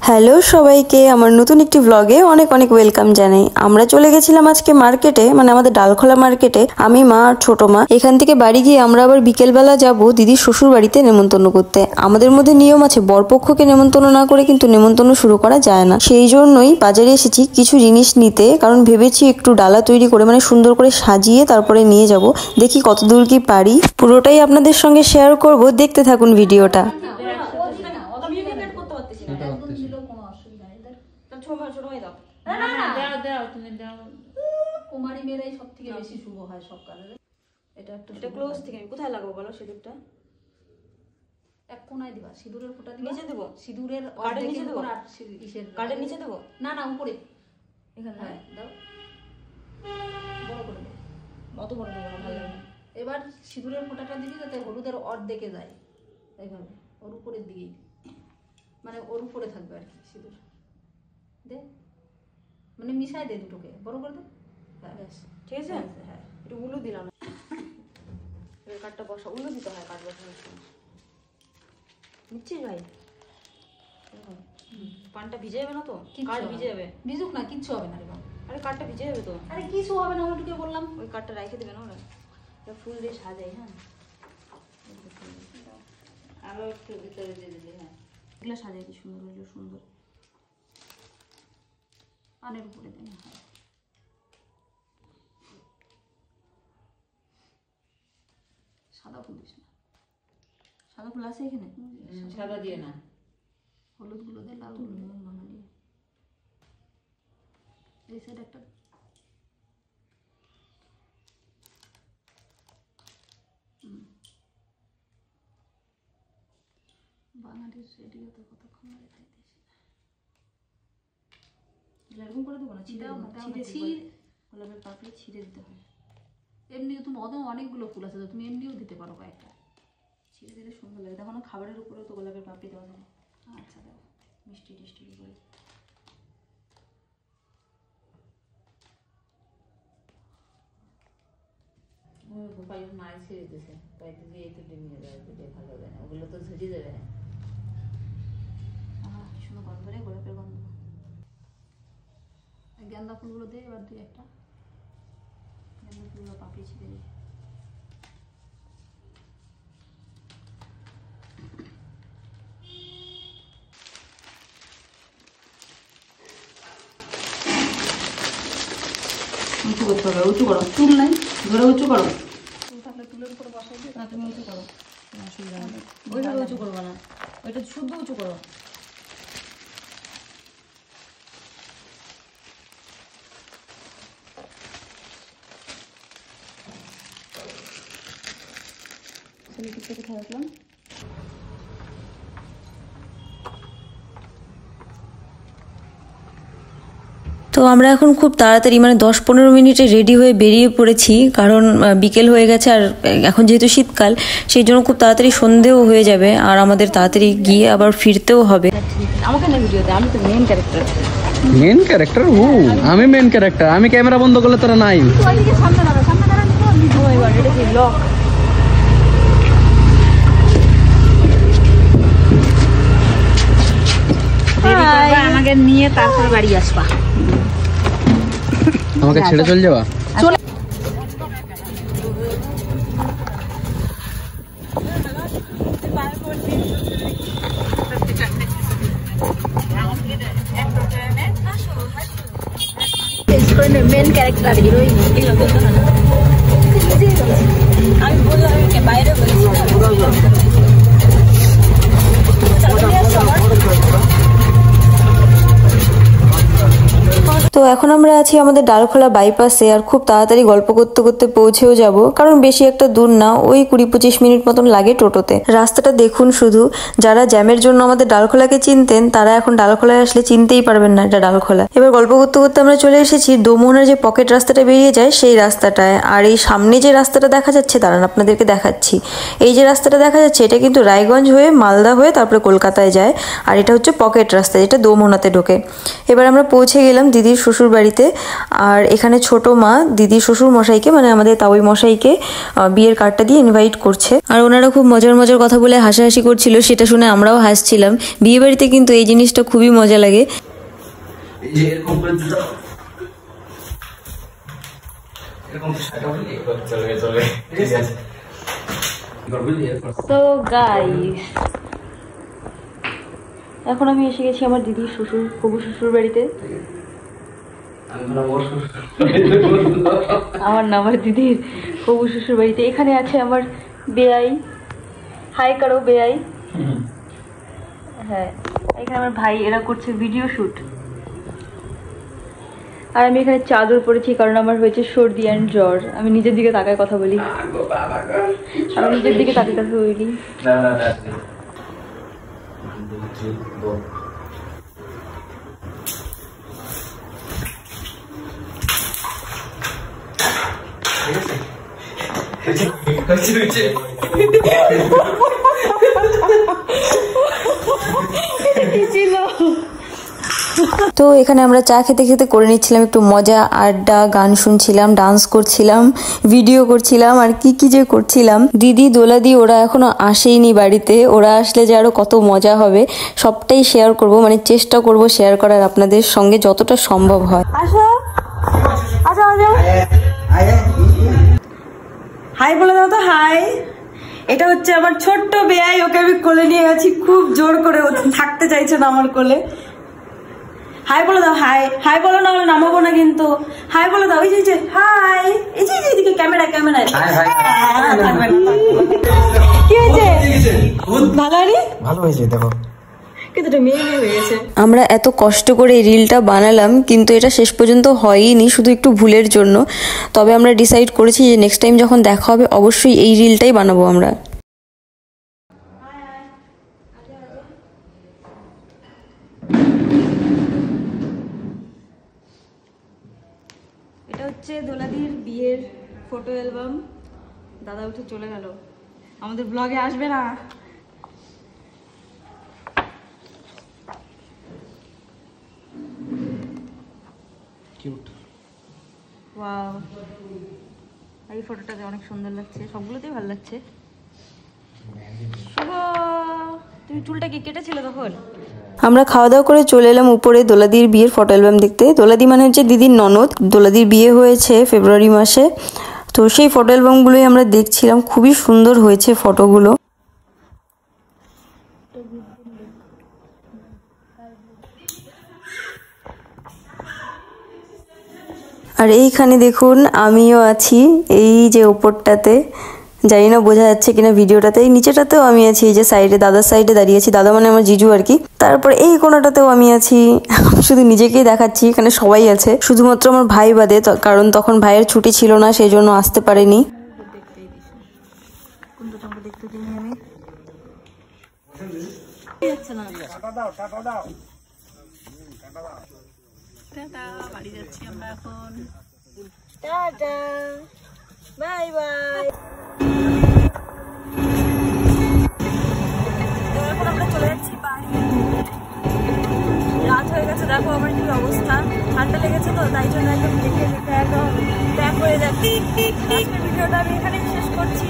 Hello সবাইকে আমার নতুন একটি ব্লগে অনেক অনেক ওয়েলকাম জানাই। আমরা চলে গেছিলাম আজকে মার্কেটে, মানে আমাদের ডালখোলা মার্কেটে। আমি, মা আর ছোট মা। এখান থেকে বাড়ি গিয়ে আমরা আবার বিকেলবেলা যাব দিদির শ্বশুর বাড়িতে নেমন্তন্ন করতে। আমাদের মধ্যে নিয়ম আছে বরপক্ষকে নেমন্তন্ন না করে কিন্তু নেমন্তন্ন শুরু করা যায় না। সেই জন্যই বাজারে এসেছি কিছু জিনিস নিতে, কারণ ভেবেছি একটু ডালা তৈরি করে মানে সুন্দর করে সাজিয়ে তারপরে নিয়ে যাব। দেখি কতদূর কি পারি, পুরোটাই আপনাদের সঙ্গে শেয়ার করব, দেখতে থাকুন ভিডিওটা। কুমারী মেয়েরাই সব থেকে বেশি শুভ হয় সব কাজে। এটা ক্লোজ থেকে কোথায় লাগাবো বলো? সিঁদুরটা এক কোনায় দিবা, সিঁদুরের ফোঁটা দিবা। নিচে দেবো? সিঁদুরের কার্ডের নিচে দেবো? আর ইসের কার্ডের নিচে দেবো? না না, উপরে এখানে। হ্যাঁ দাও, বড় করে দাও। অত বড় দেবো না, ভালো লাগে না। এবার সিঁদুরের ফোঁটাটা দিবি যাতে হলুদের অর্ধেকে যায়, এইভাবে ওর উপরের দিকেই, মানে ওর উপরে থাকবে আর কি সিঁদুর। দে, মানে মিশাই দে দুটোকে, বড় করে দে। হ্যাঁ ঠিক আছে। হ্যাঁ একটু উলু দিলাম, এবার কাঠটা বসা, উলু দিতে হয় কাঠ বসানোর সময়। নিচ্ছিস ভাই? পানটা ভিজে যাবে না তো? কাঠ ভিজে যাবে? ভিজুক না, কিচ্ছু হবে না রে বাবা। আরে কাঠটা ভিজে যাবে তো? আরে কিছু হবে না, ওটুকে বললাম। ওই কাঠটা রেখে দেবে না ওরা, ফুল দিয়ে সাজাই। হ্যাঁ আরো একটু ভিতরে দিয়ে দিলে। হ্যাঁ এগুলো সাজাই কি সুন্দর হইলো, সুন্দর পানের উপরে দেন। সাদা ফুল দিস না, সাদা ফুল আছে এখানে? সাদা দিয়ে না, হলুদ গুলো দে, লাল গুলো দে, বাঙালি। এই সাইড একটা বাঙালির রেডিও তো কতক্ষণ লাগে খাইতেছি। এরকম করে দেবো না, ছিঁড়ে গোলাপের পাপড়ি ছিঁড়ে দিতে হয়। এমনিও তুমি অনেকগুলো ফুল আছে তো, তুমি এমনিও দিতে পারো কয়েকটা, ছিঁড়ে দিলে সুন্দর লাগে। দেখো না খাবারের উপরেও তো গোলাপের পাপড়ি দেওয়া যায়। আচ্ছা দাও, মিষ্টি টিষ্টি করে। মায়ের ছিঁড়ে দিতেছে, কয়েকটা দিয়ে একটু ডিমিয়ে দেয়, ভালো হবে না, ওগুলো তো ঝুড়ি দেবে। কি সুন্দর গন্ধ রে, গোলাপের গন্ধ। গেন্দা ফুলগুলো দিয়ে এবার দুই একটা গেন্দা ফুলগুলো পাপড়ি ছিঁড়ে দিই। উঁচু করতে হবে, উঁচু করো। চুল নাই, ধরে উঁচু করো। চুল থাকলে চুলের উপরে বসাই দিয়ে, না তুমি উঁচু করো, অসুবিধা নেই। ওইভাবে উঁচু করবো না, ওইটা শুদ্ধ উঁচু করো। কোথায় আসলাম? তো আমরা এখন খুব তাড়াতাড়ি মানে 10-15 মিনিটে রেডি হয়ে বেরিয়ে পড়েছি, কারণ বিকেল হয়ে গেছে আর এখন যেহেতু শীতকাল সেই জন্য খুব তাড়াতাড়ি সন্ধেও হয়ে যাবে আর আমাদের তাড়াতাড়ি গিয়ে আবার ফিরতেও হবে। আমাকে না ভিডিওতে, আমি তো মেইন ক্যারেক্টার। Main character? আমি মেইন ক্যারেক্টার, আমি ক্যামেরা বন্ধ করলে তোরা নাই। সামনে দাঁড়া, সামনে দাঁড়া। এটা কি ব্লগ? আমাকে নিয়ে তারপরে বাড়ি আসবা। আমাকে ছেড়ে চলে যাবা? Main character heroine. আমি বললাম বাইরে তো এখন আমরা আছি আমাদের ডালখোলা বাইপাসে আর খুব তাড়াতাড়ি গল্প করতে করতে পৌঁছেও যাব, কারণ বেশি একটা দূর না, ওই 20-25 মিনিট মতন লাগে টোটোতে। রাস্তাটা দেখুন শুধু, যারা জ্যামের জন্য আমাদের ডালখোলাকে চিনতেন তারা এখন ডালখোলায় আসলে চিনতেই পারবেন না এটা ডালখোলা। এবার গল্প করতে করতে আমরা চলে এসেছি দোমোহনার যে পকেট রাস্তাটা বেরিয়ে যায় সেই রাস্তাটায়। আর এই সামনে যে রাস্তাটা দেখা যাচ্ছে, দাঁড়ান আপনাদেরকে দেখাচ্ছি। এই যে রাস্তাটা দেখা যাচ্ছে এটা কিন্তু রায়গঞ্জ হয়ে মালদা হয়ে তারপরে কলকাতায় যায়, আর এটা হচ্ছে পকেট রাস্তা যেটা দোমোহনাতে ঢোকে। এবার আমরা পৌঁছে গেলাম দিদির শ্বশুর বাড়িতে। আর এখানে ছোট মা দিদির শ্বশুর মশাইকে মানে আমাদের তাওই মশাইকে বিয়ের কার্ডটা দিয়ে ইনভাইট করছে। আর ওনারা খুব মজার মজার কথা বলে হাসাহাসি করছিল, সেটা শুনে আমরাও হাসছিলাম। বিয়ে বাড়িতে কিন্তু এই জিনিসটা খুবই মজা লাগে। তো গাইস, এখন আমি এসে গেছি আমার দিদির শ্বশুর হবু শ্বশুর বাড়িতে। আমার না, আমার দিদির হবু শ্বশুর বাড়িতে। এখানে আছে আমার বেয়াই। হাই করো বেয়াই। হ্যাঁ, এখানে আমার ভাই, এরা করছে ভিডিও শুট। আর আমি এখানে চাদর পরেছি কারণ আমার হয়েছে সর্দি অ্যান্ড জ্বর। আমি নিজের দিকে তাকায় কথা বলি, আমি নিজের দিকে তাকিয়ে কথা বলি। তো এখানে আমরা চা খেতে খেতে করে নিচ্ছিলাম একটু মজা, আড্ডা, গান শুনছিলাম, ডান্স করছিলাম, ভিডিও করছিলাম, আর কি কি যে করছিলাম। দিদি, দোলাদি ওরা এখনো আসেইনি বাড়িতে। ওরা আসলে যে আরো কত মজা হবে সবটাই শেয়ার করব, মানে চেষ্টা করব শেয়ার করার আপনাদের সঙ্গে যতটা সম্ভব হয়। আসো আসো আসো, হাই বলে দাও তো। হাই, এটা হচ্ছে আমার ছোট্ট বেয়াই। ওকে আমি কোলে নিয়ে গেছি, খুব জোর করে, ও থাকতে চাইছে না আমার কোলে। হাই বলে দাও। হাই হাই বলো, না হলে নামাবো না কিন্তু। হাই বলে দাও। এই যে হাই, এই যে এদিকে ক্যামেরা ক্যামেরা। কি হয়েছে? ভালো হয়েছে দেখো, কিন্তু এটা মেয়ে হয়ে গেছে। আমরা এত কষ্ট করে এই রিলটা বানালাম, কিন্তু এটা শেষ পর্যন্ত হয়নি, শুধু একটু ভুলের জন্য। তবে আমরা ডিসাইড করেছি যে নেক্সট টাইম যখন দেখা হবে অবশ্যই এই রিলটাই বানাবো আমরা। এটা হচ্ছে দোলাদির বিয়ের ফটো অ্যালবাম। দাদা উঠে চলে গেল, আমাদের ব্লগে আসবে না। ওয়াও, এই ফটোটাতে অনেক সুন্দর লাগছে, সবগুলোতেই ভালো লাগছে। শুভ, তুমি চুলটা কি কেটেছিলে তখন? আমরা খাওয়া দাওয়া করে চলে এলাম উপরে দোলাদির বিয়ের ফটো অ্যালবাম দেখতে। দোলাদি মানে হচ্ছে দিদির ননদ। দোলাদির বিয়ে হয়েছে ফেব্রুয়ারি মাসে, তো সেই ফটো অ্যালবামগুলোই আমরা দেখছিলাম। খুবই সুন্দর হয়েছে ফটোগুলো। আর এইখানে দেখুন আমিও আছি, এই যে ওপরটাতে, জানি না বোঝা যাচ্ছে কিনা ভিডিওটাতে। এই নিচেটাতেও আমি আছি, এই যে সাইডে, দাদার সাইডে দাঁড়িয়ে আছি। দাদা মানে আমার জিজু আর কি। তারপর এই কোণাটাতেও আমি আছি। শুধু নিজেকেই দেখাচ্ছি, এখানে সবাই আছে, শুধুমাত্র আমার ভাই বাদে, কারণ তখন ভাইয়ের ছুটি ছিল না, সেই জন্য আসতে পারেনি। বাড়ি যাচ্ছি আমরা এখন। Tata, bye bye. এখন আমরা চলে যাচ্ছি বাড়ি। রাত হয়ে গেছে, দেখো আমার কি অবস্থা। ঠান্ডা লেগেছে তো, তাই জন্য একদম দেখে একদম ব্যাক হয়ে যাচ্ছি। আজকের ভিডিওটা আমি এখানেই শেষ করছি।